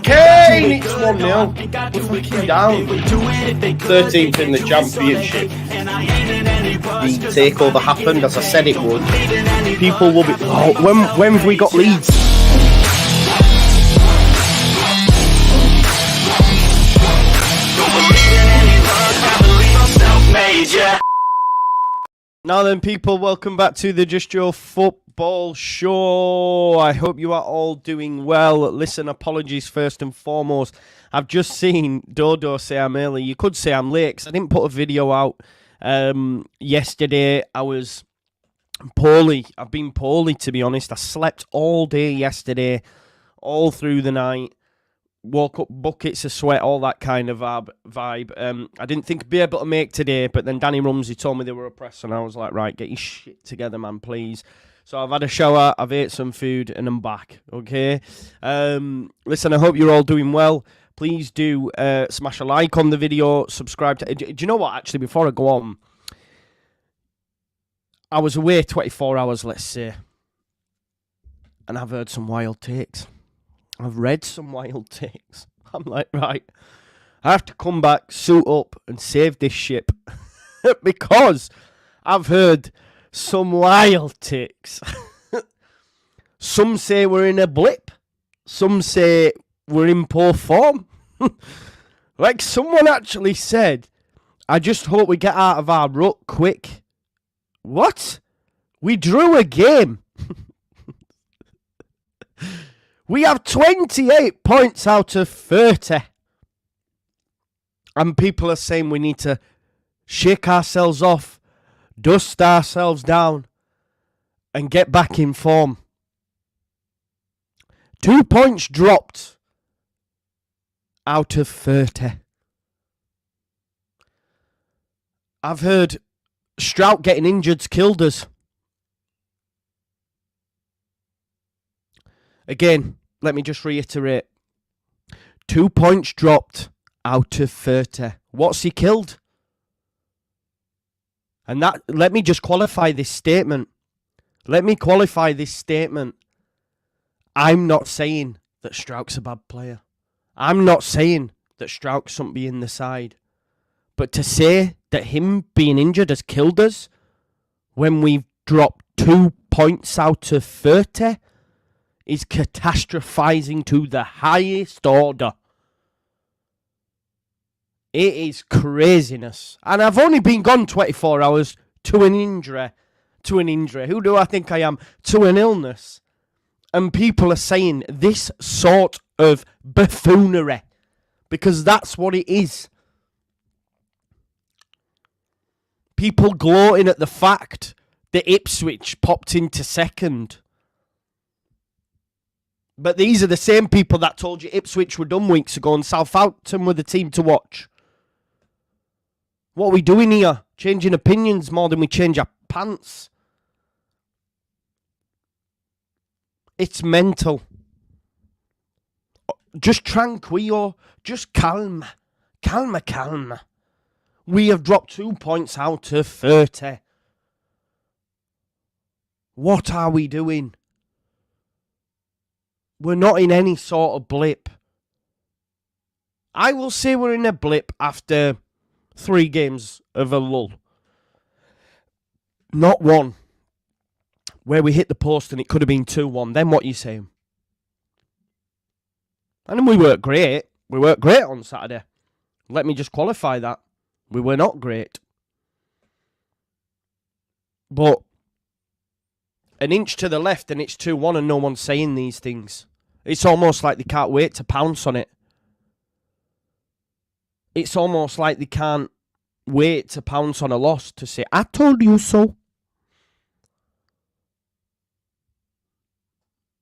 Kane, it's 1-0. We're fucking down. 13th in the championship. The takeover happened as I said it would. People will be. Oh, when have we got Leeds? Now then, people, welcome back to the Just Joe Football Show. I hope you are all doing well. Listen, apologies first and foremost. I've just seen Dodo say I'm early. You could say I'm late because I didn't put a video out yesterday. I was poorly. I've been poorly, to be honest. I slept all day yesterday, all through the night. Woke up buckets of sweat, all that kind of vibe. I didn't think I'd be able to make today, but then Danny Rumsey told me they were oppressed, and I was like, right, get your shit together, man, please. So I've had a shower, I've ate some food, and I'm back, okay? Listen, I hope you're all doing well. Please do smash a like on the video, subscribe to... Do you know what, actually, before I go on, I was away 24 hours, let's say, and I've heard some wild takes. I've read some wild takes. I'm like, right, I have to come back, suit up, and save this ship. Because I've heard some wild takes. Some say we're in a blip. Some say we're in poor form. Like someone actually said, I just hope we get out of our rut quick. What? We drew a game. We have 28 points out of 30. And people are saying we need to shake ourselves off, dust ourselves down, and get back in form. 2 points dropped out of 30. I've heard Strout getting injured's killed us. Again, let me just reiterate. 2 points dropped out of 30. What's he killed? And that, let me just qualify this statement. Let me qualify this statement. I'm not saying that Strout's a bad player. I'm not saying that Strout shouldn't be in the side. But to say that him being injured has killed us when we've dropped 2 points out of 30 is catastrophizing to the highest order. It is craziness. And I've only been gone 24 hours to an injury. Who do I think I am? To an illness. And people are saying this sort of buffoonery. Because that's what it is. People gloating at the fact that Ipswich popped into second. But these are the same people that told you Ipswich were done weeks ago and Southampton were the team to watch. What are we doing here? Changing opinions more than we change our pants. It's mental. Just tranquillo. Just calma. Calma. We have dropped 2 points out of 30. What are we doing? We're not in any sort of blip. I will say we're in a blip after 3 games of a lull. Not one. Where we hit the post and it could have been 2-1. Then what are you saying? And then we weren't great. We weren't great on Saturday. Let me just qualify that. We were not great. But an inch to the left and it's 2-1 and no one's saying these things. It's almost like they can't wait to pounce on it. It's almost like they can't wait to pounce on a loss to say, I told you so.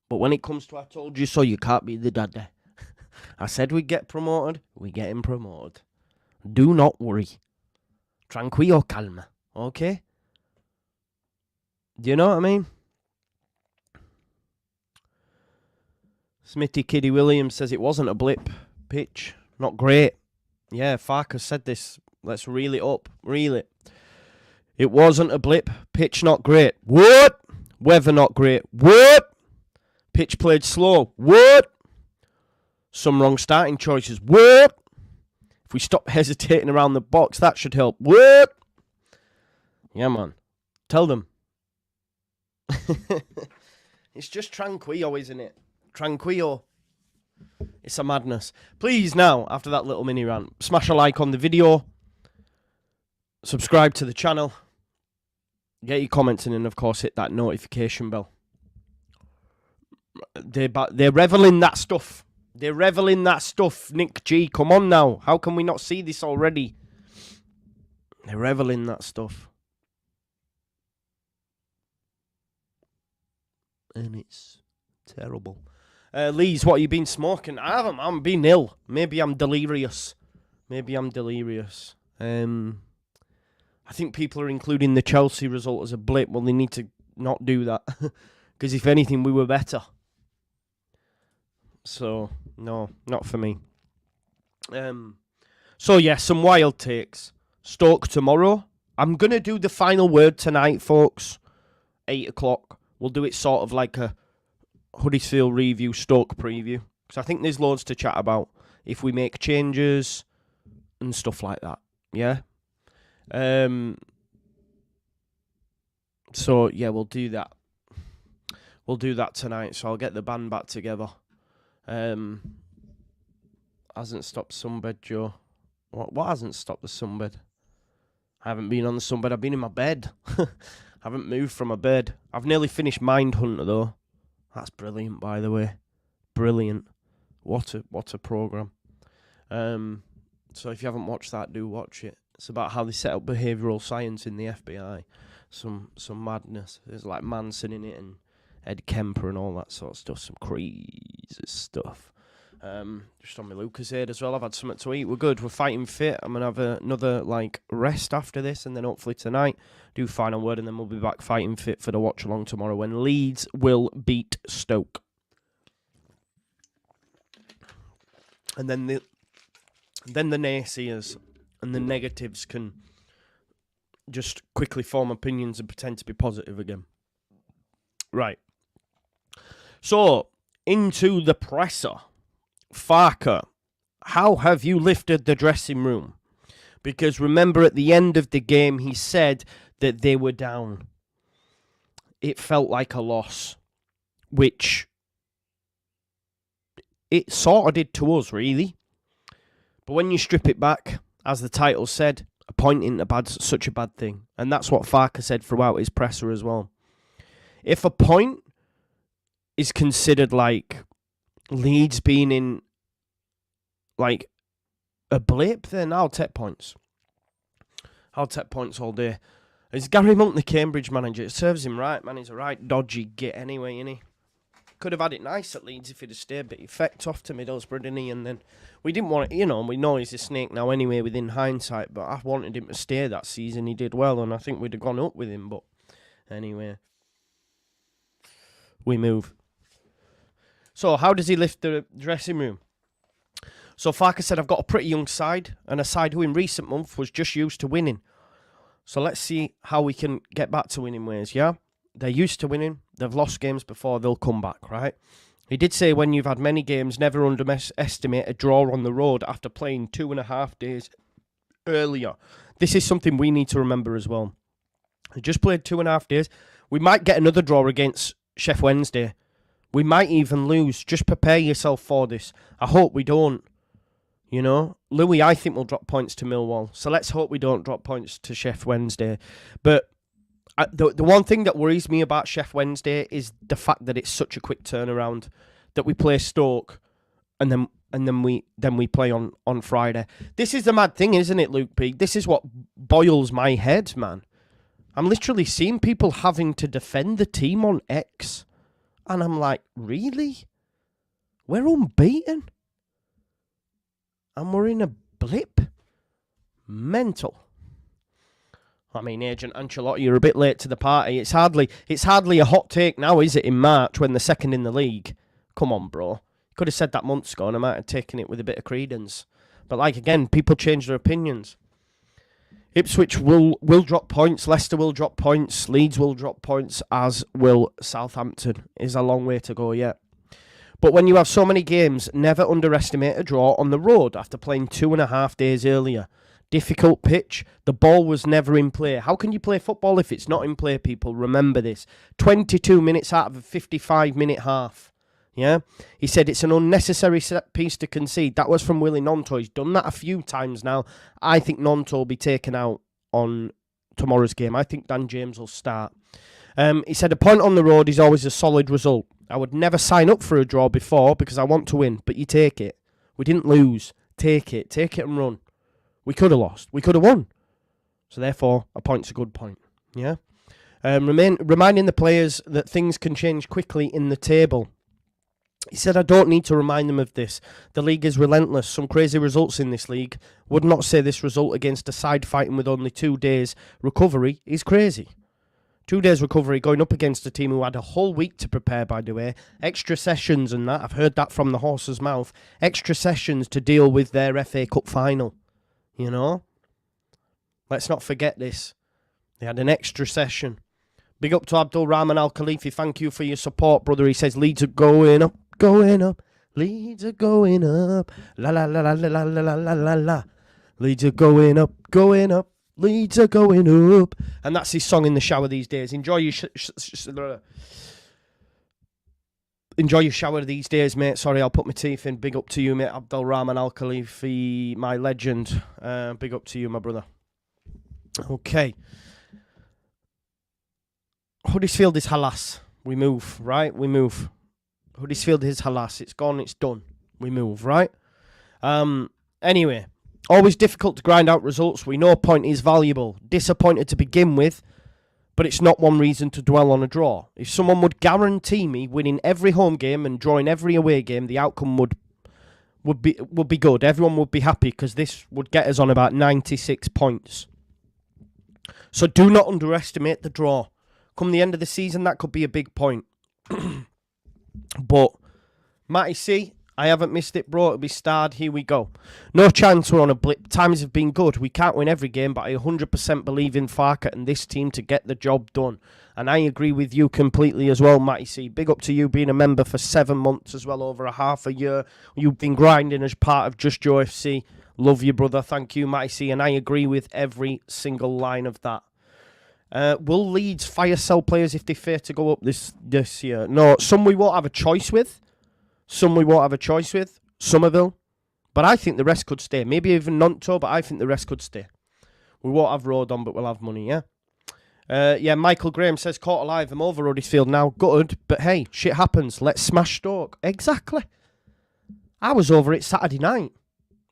But when it comes to I told you so, you can't be the daddy. I said we'd get promoted, we're getting promoted. Do not worry. Tranquillo, calma. Okay? Do you know what I mean? Smithy Kiddy Williams says it wasn't a blip. Pitch, not great. Yeah, Farke said this. Let's reel it up. Reel it. It wasn't a blip. Pitch not great. What? Weather not great. What? Pitch played slow. What? Some wrong starting choices. What? If we stop hesitating around the box, that should help. What? Yeah, man. Tell them. It's just tranquillo, isn't it? Tranquillo. It's a madness. Please now, after that little mini rant, smash a like on the video. Subscribe to the channel. Get your comments in and, of course, hit that notification bell. They're reveling that stuff. They're reveling that stuff, Nick G. Come on now. How can we not see this already? They're reveling that stuff. And it's terrible. Leeds, what have you been smoking? I haven't. I'm being ill. Maybe I'm delirious. I think people are including the Chelsea result as a blip. Well, they need to not do that. Because if anything, we were better. So, no, not for me. So, yeah, some wild takes. Stoke tomorrow. I'm going to do the final word tonight, folks. 8 o'clock. We'll do it sort of like a Huddersfield review, Stoke preview. Because I think there's loads to chat about if we make changes and stuff like that. Yeah? So, yeah, we'll do that. We'll do that tonight, so I'll get the band back together. Hasn't stopped sunbed, Joe. What hasn't stopped the sunbed? I haven't been on the sunbed. I've been in my bed. I haven't moved from my bed. I've nearly finished Mindhunter, though. That's brilliant, by the way. Brilliant. What a program. So if you haven't watched that, do watch it. It's about how they set up behavioural science in the FBI. Some madness. There's like Manson in it and Ed Kemper and all that sort of stuff. Some crazy stuff. Just on my Lucozade as well. I've had something to eat. We're good. We're fighting fit. I'm going to have another rest after this, and then hopefully tonight do final word, and then we'll be back fighting fit for the watch along tomorrow when Leeds will beat Stoke. And then the naysayers and the negatives can just quickly form opinions and pretend to be positive again. Right. So, into the presser. Farke, how have you lifted the dressing room? Because remember, at the end of the game, he said that they were down. It felt like a loss, which it sort of did to us, really. But when you strip it back, as the title said, a point isn't such a bad thing. And that's what Farke said throughout his presser as well. If a point is considered like Leeds being in like a blip, then I'll take points. I'll take points all day. It's Gary Monk, the Cambridge manager. It serves him right, man. He's a right dodgy git anyway, innit? Could have had it nice at Leeds if he'd have stayed, but he fecked off to Middlesbrough, didn't he? And then we didn't want it, we know he's a snake now anyway within hindsight, but I wanted him to stay that season. He did well, and I think we'd have gone up with him, but anyway. We move. So, how does he lift the dressing room? So, Farke said, I've got a pretty young side, and a side who in recent months was just used to winning. So, let's see how we can get back to winning ways, yeah? They're used to winning. They've lost games before. They'll come back, right? He did say when you've had many games, never underestimate a draw on the road after playing 2.5 days earlier. This is something we need to remember as well. He just played 2.5 days. We might get another draw against Sheff Wednesday. We might even lose. Just prepare yourself for this. I hope we don't. Louis, I think, will drop points to Millwall. So let's hope we don't drop points to Sheff Wednesday. But the one thing that worries me about Sheff Wednesday is the fact that it's such a quick turnaround. That we play Stoke and then we play on Friday. This is the mad thing, isn't it, Luke P? This is what boils my head, man. I'm literally seeing people having to defend the team on X. And I'm like, really? We're unbeaten? And we're in a blip? Mental. I mean, Agent Ancelotti, you're a bit late to the party. It's hardly a hot take now, is it, in March when they're second in the league? Come on, bro. Could have said that months ago and I might have taken it with a bit of credence. But again, people change their opinions. Ipswich will drop points. Leicester will drop points. Leeds will drop points, as will Southampton. Is a long way to go yet. But when you have so many games, never underestimate a draw on the road after playing 2.5 days earlier. Difficult pitch. The ball was never in play. How can you play football if it's not in play, people? Remember this. 22 minutes out of a 55-minute half. Yeah? He said it's an unnecessary set piece to concede. That was from Willie Gnonto. He's done that a few times now. I think Gnonto will be taken out on tomorrow's game. I think Dan James will start. He said a point on the road is always a solid result. I would never sign up for a draw before because I want to win, but you take it. We didn't lose. Take it. Take it and run. We could have lost. We could have won. So therefore, a point's a good point. Yeah. Reminding the players that things can change quickly in the table. He said, I don't need to remind them of this. The league is relentless. Some crazy results in this league. Would not say this result against a side fighting with only 2 days recovery is crazy. 2 days recovery going up against a team who had a whole week to prepare, by the way. Extra sessions and that. I've heard that from the horse's mouth. Extra sessions to deal with their FA Cup final. You know? Let's not forget this. They had an extra session. Big up to Abdul Rahman Al Khalifi. Thank you for your support, brother. He says Leeds are going up, going up. Leeds are going up. La la la la la la la la la la. Leeds are going up, going up. Leeds are going up. And that's his song in the shower these days. Enjoy your enjoy your shower these days, mate. Sorry, I'll put my teeth in. Big up to you, mate. Abdul Rahman Al Khalifi, my legend. Big up to you, my brother. Okay. Huddersfield is halas. We move, right? We move. Huddersfield is halas. It's gone, it's done. We move, right? Anyway, always difficult to grind out results. We know a point is valuable. Disappointed to begin with, but it's not one reason to dwell on a draw. If someone would guarantee me winning every home game and drawing every away game, the outcome would be good. Everyone would be happy because this would get us on about 96 points. So do not underestimate the draw. Come the end of the season, that could be a big point. But, Matty C, I haven't missed it, bro. It'll be starred. Here we go. No chance we're on a blip. Times have been good. We can't win every game, but I 100% believe in Farke and this team to get the job done. And I agree with you completely as well, Matty C. Big up to you being a member for 7 months as well, over a half a year. You've been grinding as part of JUSTJOE FC. Love you, brother. Thank you, Matty C. And I agree with every single line of that. Will Leeds fire sell players if they fear to go up this year? No, some we won't have a choice with. Somerville. But I think the rest could stay. Maybe even Gnonto, but I think the rest could stay. We won't have Rodon, but we'll have money, yeah? Yeah, Michael Graham says, caught alive. I'm over Huddersfield now. Gutted, but hey, shit happens. Let's smash Stoke. Exactly. I was over it Saturday night.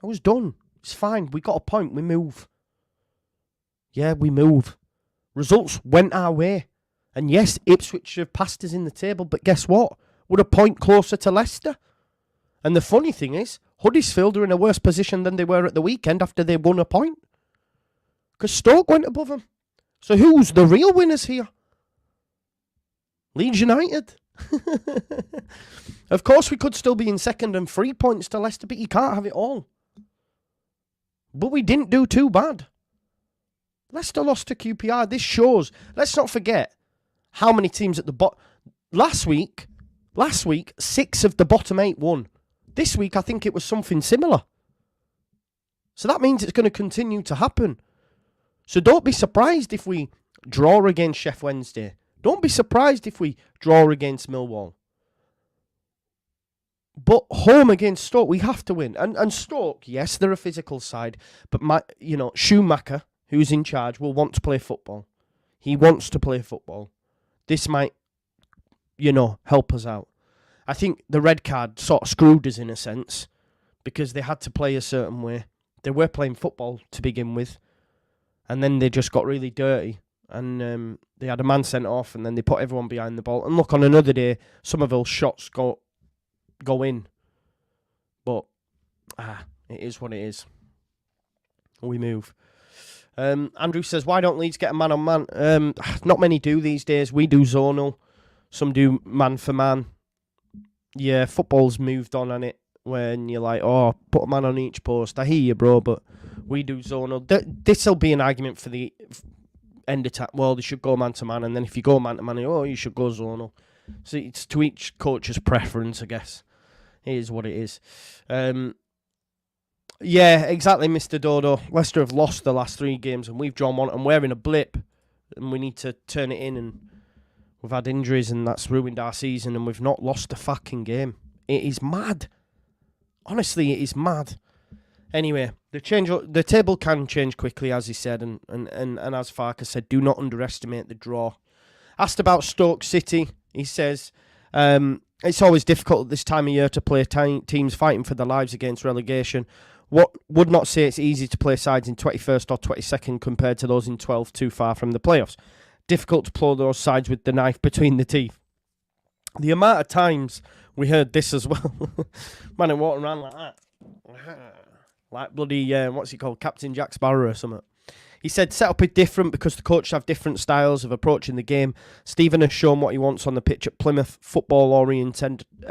I was done. It's fine. We got a point. We move. Yeah, we move. Results went our way. And yes, Ipswich have passed us in the table, but guess what? We're a point closer to Leicester. And the funny thing is, Huddersfield are in a worse position than they were at the weekend after they won a point. Because Stoke went above them. So who's the real winners here? Leeds United. Of course we could still be in second and 3 points to Leicester, but you can't have it all. But we didn't do too bad. Leicester lost to QPR. This shows. Let's not forget how many teams at the bottom. Last week, 6 of the bottom 8 won. This week, I think it was something similar. So that means it's going to continue to happen. So don't be surprised if we draw against Sheff Wednesday. Don't be surprised if we draw against Millwall. But home against Stoke, we have to win. And Stoke, yes, they're a physical side. But Schumacher, who's in charge, will want to play football. He wants to play football. This might, help us out. I think the red card sort of screwed us in a sense because they had to play a certain way. They were playing football to begin with, and then they just got really dirty, and they had a man sent off, and then they put everyone behind the ball. And look, on another day, Somerville's shots go in. But, it is what it is. We move. Andrew says, why don't Leeds get a man-on-man? Not many do these days. We do zonal. Some do man-for-man. Yeah, football's moved on it when you're like, put a man on each post. I hear you, bro, but we do zonal. This'll be an argument for the end of time. Well, they should go man-to-man, and then if you go man-to-man, you should go zonal. So it's to each coach's preference, I guess. It is what it is. Yeah, exactly, Mr. Dodo. Leicester have lost the last 3 games and we've drawn 1 and we're in a blip and we need to turn it in, and we've had injuries and that's ruined our season and we've not lost a fucking game. It is mad. Honestly, it is mad. Anyway, the table can change quickly, as he said, and as Farke said, do not underestimate the draw. Asked about Stoke City, he says, it's always difficult at this time of year to play teams fighting for their lives against relegation. Would not say it's easy to play sides in 21st or 22nd compared to those in 12th, too far from the playoffs. Difficult to play those sides with the knife between the teeth. The amount of times we heard this as well. Man, I'm walking around like that. Like bloody, what's he called? Captain Jack Sparrow or something. He said setup is different because the coaches have different styles of approaching the game. Stephen has shown what he wants on the pitch at Plymouth. Football oriented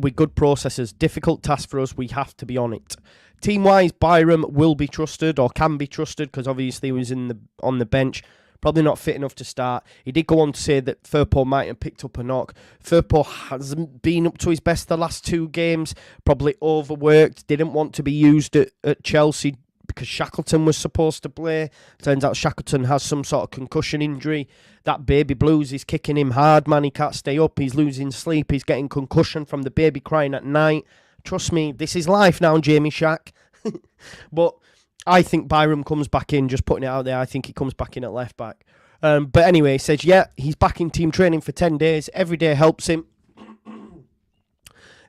with good processes. Difficult task for us. We have to be on it. Team-wise, Byram will be trusted or can be trusted because obviously he was on the bench. Probably not fit enough to start. He did go on to say that Firpo might have picked up a knock. Firpo hasn't been up to his best the last 2 games. Probably overworked. Didn't want to be used at Chelsea because Shackleton was supposed to play. Turns out Shackleton has some sort of concussion injury. That baby blues is kicking him hard, man. He can't stay up. He's losing sleep. He's getting concussion from the baby crying at night. Trust me, this is life now, Jamie Shack. But I think Byram comes back in, just putting it out there. I think he comes back in at left back. But anyway, he says, yeah, he's back in team training for 10 days. Every day helps him.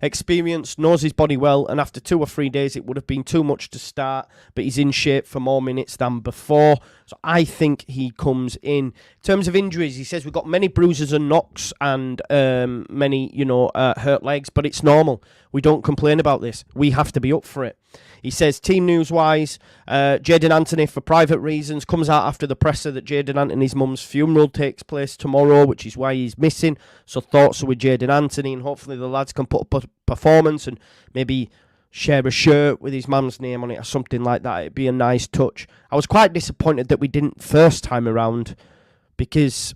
Experienced, knows his body well, and after 2 or 3 days, it would have been too much to start, but he's in shape for more minutes than before. So I think he comes in. In terms of injuries, he says we've got many bruises and knocks and many, hurt legs, but it's normal. We don't complain about this. We have to be up for it. He says, team news-wise, Jadon Anthony, for private reasons, comes out after the presser that Jadon Anthony's mum's funeral takes place tomorrow, which is why he's missing. So thoughts are with Jadon Anthony, and hopefully the lads can put up a performance and maybe share a shirt with his mum's name on it or something like that. It'd be a nice touch. I was quite disappointed that we didn't first time around because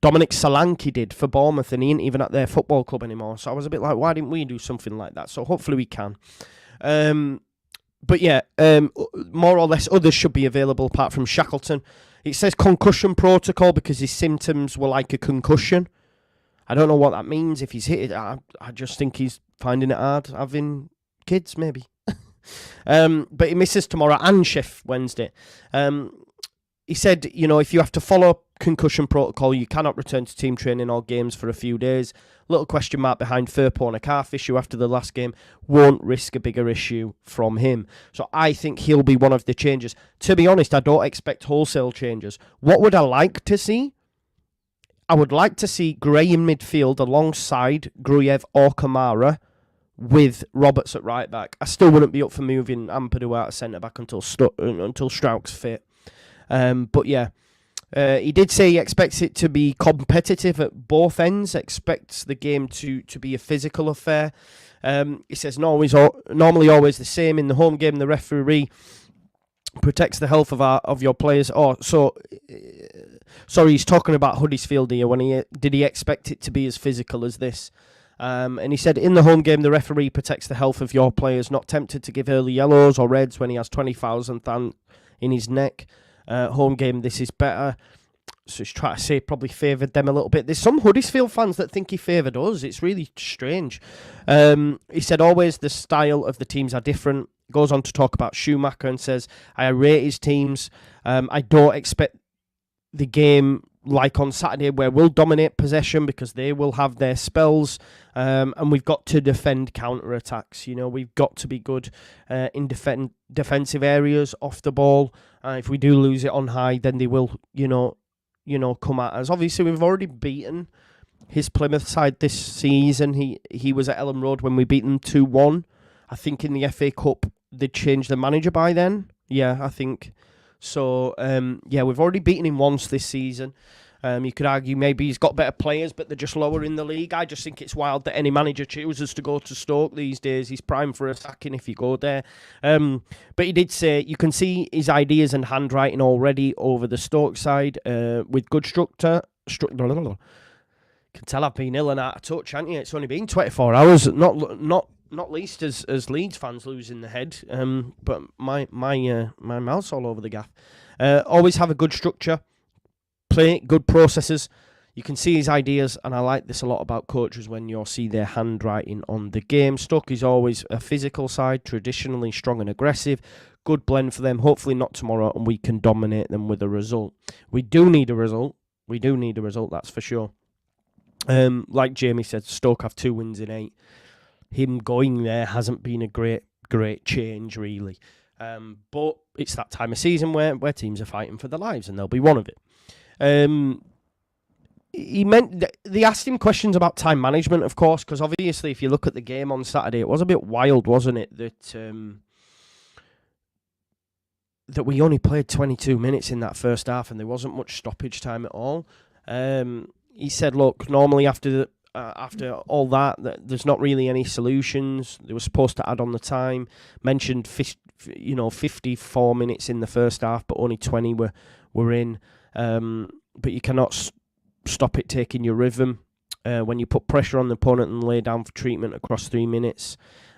Dominic Solanke did for Bournemouth and he ain't even at their football club anymore. So I was a bit like, why didn't we do something like that? So hopefully we can. But yeah, more or less others should be available apart from Shackleton. It says concussion protocol because his symptoms were like a concussion. I don't know what that means. If he's hit it, I just think he's finding it hard having kids, maybe. But he misses tomorrow and Sheffield Wednesday. He said, if you have to follow concussion protocol, you cannot return to team training or games for a few days. Little question mark behind Firpo on a calf issue after the last game. Won't risk a bigger issue from him. So I think he'll be one of the changes. To be honest, I don't expect wholesale changes. What would I like to see? I would like to see Gray in midfield alongside Gruyev or Kamara with Roberts at right back. I still wouldn't be up for moving Ampadu out of centre back until Strauch's fit. But yeah. He did say he expects it to be competitive at both ends, expects the game to be a physical affair. He says normally always the same. In the home game, the referee protects the health of your players. Sorry, he's talking about Huddersfield here. Did he expect it to be as physical as this? And he said, in the home game, the referee protects the health of your players, not tempted to give early yellows or reds when he has 20,000 in his neck. Home game, this is better. So he's trying to say probably favoured them a little bit. There's some Huddersfield fans that think he favoured us. It's really strange. He said always the style of the teams are different. Goes on to talk about Schumacher and says, I rate his teams. I don't expect the game like on Saturday where we'll dominate possession because they will have their spells. And we've got to defend counter-attacks. We've got to be good in defensive areas off the ball. If we do lose it on high, then they will, come at us. Obviously, we've already beaten his Plymouth side this season. He was at Ellen Road when we beat them 2-1. I think in the FA Cup, they changed the manager by then. Yeah, I think. So, we've already beaten him once this season. You could argue maybe he's got better players, but they're just lower in the league. I just think it's wild that any manager chooses to go to Stoke these days. He's prime for a sacking if you go there. But he did say you can see his ideas and handwriting already over the Stoke side with good structure, Can tell I've been ill and out of touch, haven't you? It's only been 24 hours. Not least as Leeds fans losing the head. But my mouth's all over the gaff. Always have a good structure, play good processes. You can see his ideas, and I like this a lot about coaches when you see their handwriting on the game. Stoke is always a physical side, traditionally strong and aggressive. Good blend for them. Hopefully not tomorrow, and we can dominate them with a result. We do need a result. That's for sure. Like Jamie said, Stoke have 2 wins in 8. Him going there hasn't been a great change, really. But it's that time of season where teams are fighting for their lives, and they'll be one of it. They asked him questions about time management, of course, because obviously if you look at the game on Saturday, it was a bit wild, wasn't it, that we only played 22 minutes in that first half and there wasn't much stoppage time at all. He said, look, normally after all that, there's not really any solutions. They were supposed to add on the time. Mentioned 54 minutes in the first half, but only 20 were in. But you cannot stop it taking your rhythm. When you put pressure on the opponent and lay down for treatment across 3 minutes.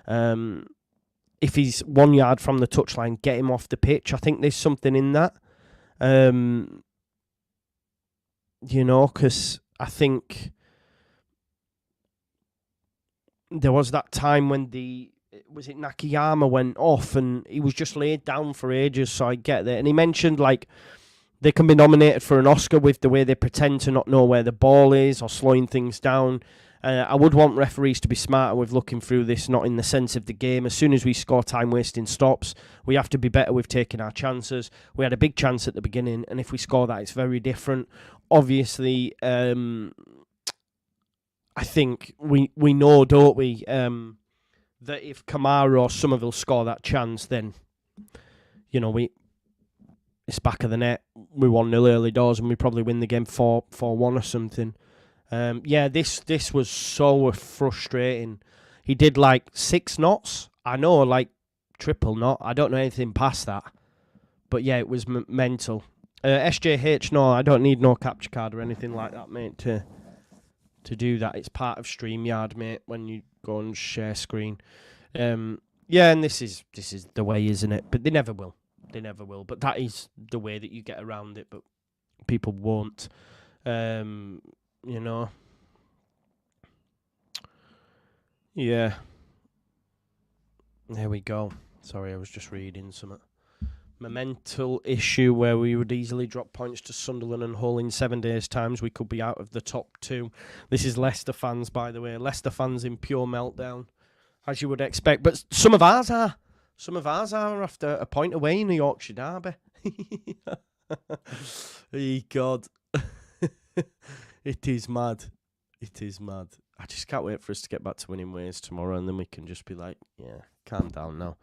If he's 1 yard from the touchline, get him off the pitch. I think there's something in that. Because I think there was that time when Nakayama went off and he was just laid down for ages, so I get that. And he mentioned, they can be nominated for an Oscar with the way they pretend to not know where the ball is or slowing things down. I would want referees to be smarter with looking through this, not in the sense of the game. As soon as we score, time-wasting stops. We have to be better with taking our chances. We had a big chance at the beginning, and if we score that, it's very different. Obviously, I think we know, don't we, that if Kamara or Somerville score that chance, then, it's back of the net. We 1-0 early doors, and we probably win the game 4-1 or something. This was so frustrating. He did 6 knots. I know, triple knot. I don't know anything past that. But yeah, it was mental. SJH, no, I don't need no capture card or anything like that, mate, to do that. It's part of StreamYard, mate, when you go and share screen. And this is the way, isn't it? But they never will. But that is the way that you get around it, but people won't. Yeah. There we go. Sorry, I was just reading something. Mental issue where we would easily drop points to Sunderland and Hull in 7 days' times. We could be out of the top 2. This is Leicester fans, by the way. Leicester fans in pure meltdown, as you would expect. But some of ours are. Some of ours are after a point away in the Yorkshire Derby. Hey, God. It is mad. I just can't wait for us to get back to winning ways tomorrow, and then we can just be like, yeah, calm down now.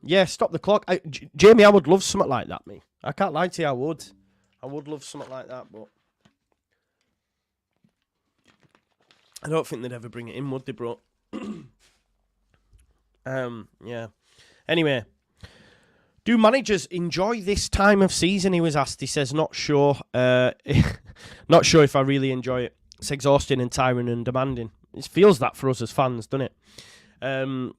Yeah, stop the clock. Jamie, I would love something like that, me. I can't lie to you, I would. I would love something like that, but I don't think they'd ever bring it in, would they, bro? Yeah. Anyway, do managers enjoy this time of season? He was asked. He says, not sure. Not sure if I really enjoy it. It's exhausting and tiring and demanding. It feels that for us as fans, doesn't it?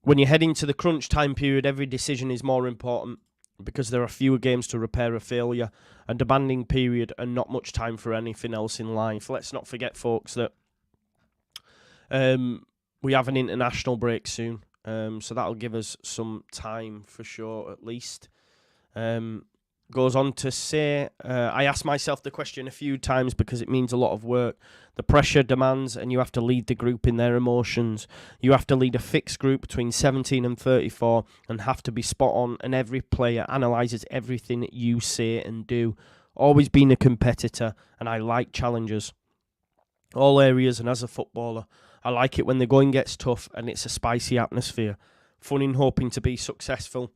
When you head into the crunch time period, every decision is more important because there are fewer games to repair a failure, a demanding period, and not much time for anything else in life. Let's not forget, folks, that we have an international break soon. So that'll give us some time for sure, at least. Goes on to say, I asked myself the question a few times because it means a lot of work. The pressure demands, and you have to lead the group in their emotions. You have to lead a fixed group between 17 and 34 and have to be spot on, and every player analyses everything you say and do. Always been a competitor, and I like challenges. All areas, and as a footballer, I like it when the going gets tough and it's a spicy atmosphere. Fun in hoping to be successful.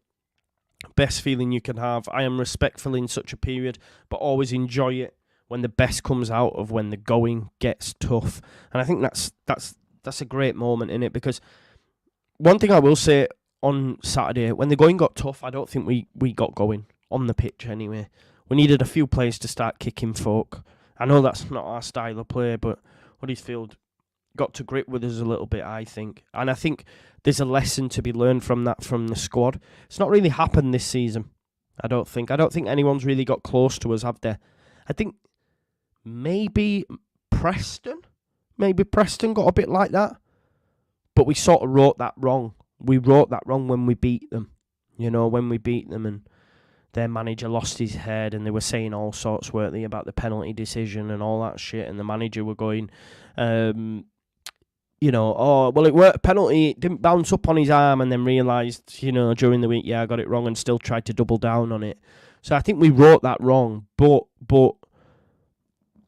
Best feeling you can have. I am respectful in such a period, but always enjoy it when the best comes out of when the going gets tough. And I think that's a great moment in it, because one thing I will say on Saturday, when the going got tough, I don't think we got going on the pitch anyway. We needed a few players to start kicking folk. I know that's not our style of play, but Huddersfield got to grip with us a little bit, I think. And I think there's a lesson to be learned from that from the squad. It's not really happened this season, I don't think. I don't think anyone's really got close to us, have they? I think maybe Preston got a bit like that. But we sort of wrote that wrong. We wrote that wrong when we beat them. When we beat them and their manager lost his head and they were saying all sorts, weren't they, about the penalty decision and all that shit. And the manager were going, oh, well, it weren't a penalty. It didn't bounce up on his arm, and then realised, during the week, I got it wrong, and still tried to double down on it. So I think we wrote that wrong. But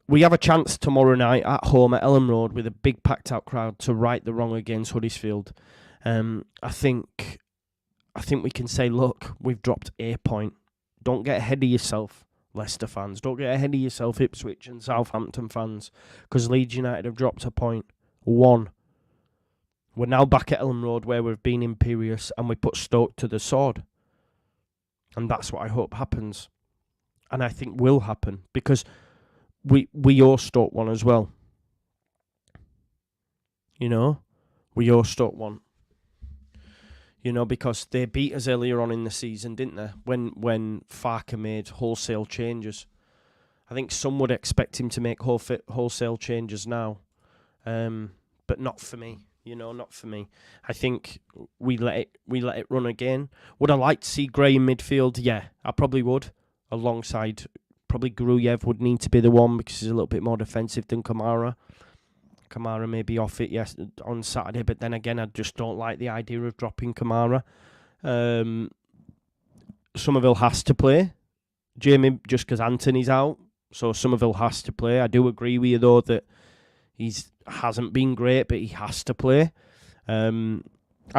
we have a chance tomorrow night at home at Elland Road with a big packed out crowd to right the wrong against Huddersfield. I think we can say, look, we've dropped a point. Don't get ahead of yourself, Leicester fans. Don't get ahead of yourself, Ipswich and Southampton fans, because Leeds United have dropped a point. 1. We're now back at Elland Road where we've been imperious, and we put Stoke to the sword. And that's what I hope happens. And I think will happen, because we owe Stoke one as well. We owe Stoke one. Because they beat us earlier on in the season, didn't they? When Farke made wholesale changes. I think some would expect him to make wholesale changes now. But not for me. Not for me. I think we let it run again. Would I like to see Gray in midfield? Yeah, I probably would. Alongside, probably Gruyev would need to be the one because he's a little bit more defensive than Kamara. Kamara may be off it, yes, on Saturday, but then again, I just don't like the idea of dropping Kamara. Somerville has to play, Jamie, just because Anthony's out, so Somerville has to play. I do agree with you, though, that hasn't been great, but he has to play. I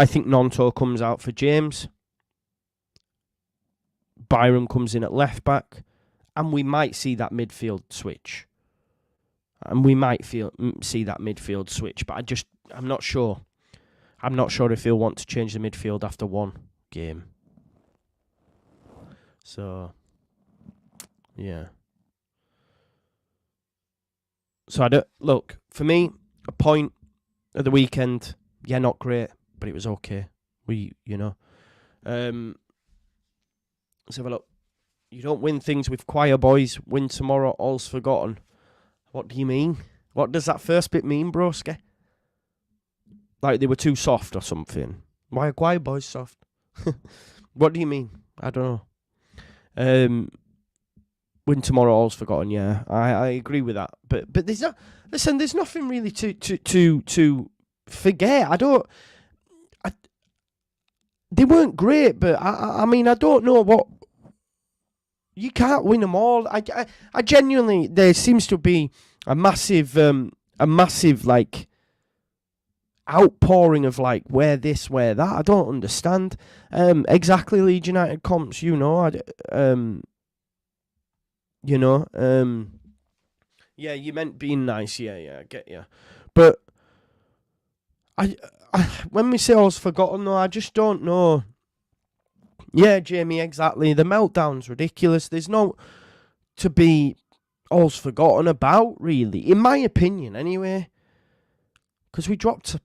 think Nonto comes out for James. Byram comes in at left-back, and we might see that midfield switch. But I'm not sure. I'm not sure if he'll want to change the midfield after one game. So, yeah. So look, for me, a point at the weekend, not great, but it was okay. Let's have a look. You don't win things with choir boys. Win tomorrow, all's forgotten. What do you mean? What does that first bit mean, broski? Like they were too soft or something? Why are choir boys soft? What do you mean? I don't know. Win tomorrow, all's forgotten. Yeah, I agree with that. But there's not. Listen, there's nothing really to forget. They weren't great, but I mean, I don't know what. You can't win them all. I genuinely, there seems to be a massive like outpouring of like where this, where that. I don't understand exactly Leeds United comps. Yeah, you meant being nice. Yeah, I get you. But I when we say all's forgotten, though, I just don't know. Yeah, Jamie, exactly. The meltdown's ridiculous. There's no to be all's forgotten about, really, in my opinion, anyway. Because we dropped 2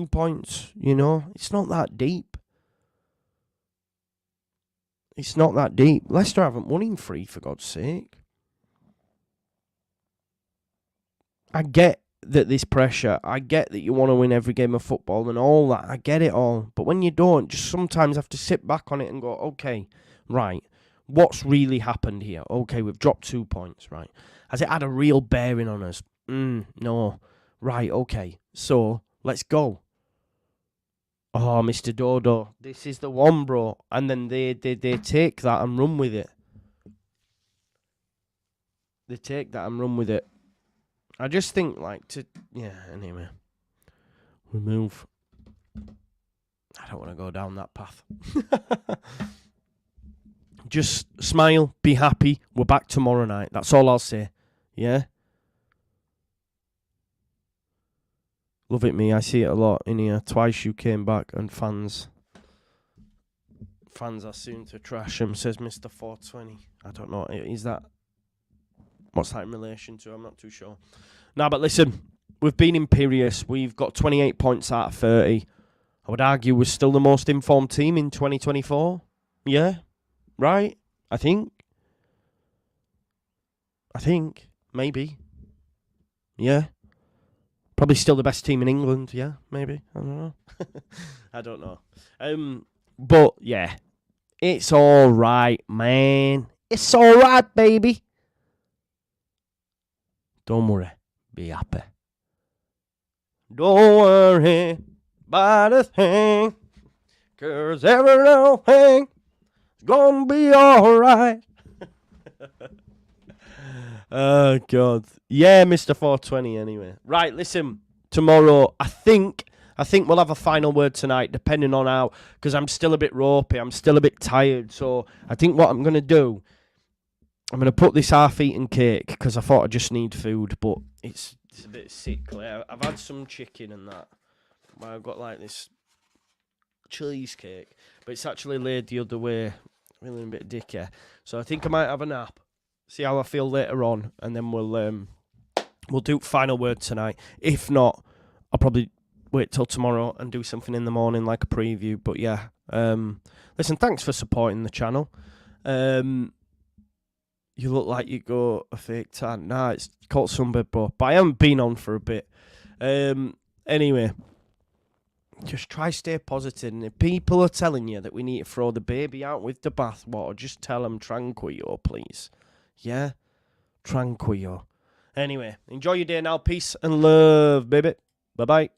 points. It's not that deep. It's not that deep. Leicester haven't won in 3, for God's sake. I get that there's pressure. I get that you want to win every game of football and all that. I get it all. But when you don't, just sometimes have to sit back on it and go, okay, right, what's really happened here? Okay, we've dropped 2 points, right? Has it had a real bearing on us? No. Right, okay. So, let's go. Oh, Mr. Dodo, this is the one, bro. And then they take that and run with it. They take that and run with it. I just think, anyway. We move. I don't want to go down that path. Just smile, be happy. We're back tomorrow night. That's all I'll say. Yeah? Love it, me. I see it a lot in here. Twice you came back, and fans are soon to trash him, says Mr. 420. I don't know. Is that What's that in relation to? I'm not too sure. No, but listen, we've been imperious. We've got 28 points out of 30. I would argue we're still the most informed team in 2024. Yeah, right? I think. Maybe. Yeah. Probably still the best team in England. Yeah, maybe. I don't know. I don't know. But, yeah. It's all right, man. It's all right, baby. Don't worry. Be happy. Don't worry about a thing. 'Cause every little thing is gonna be all right. Oh, God. Yeah, Mr. 420 anyway. Right, listen. Tomorrow, I think we'll have a final word tonight, depending on how, because I'm still a bit ropey. I'm still a bit tired. So I think what I'm going to do, I'm going to put this half-eaten cake, because I thought I just need food, but it's a bit sickly. I've had some chicken and that. I've got like this cheesecake, but it's actually laid the other way. Really a bit dicky. So I think I might have a nap. See how I feel later on, and then we'll do final word tonight. If not, I'll probably wait till tomorrow and do something in the morning, like a preview. But yeah, listen, thanks for supporting the channel. You look like you got a fake tan. Nah, it's called Sunbed, bro. But I haven't been on for a bit. Anyway, just try stay positive. And if people are telling you that we need to throw the baby out with the bathwater, just tell them tranquillo, please. Yeah? Tranquillo. Anyway, enjoy your day now. Peace and love, baby. Bye-bye.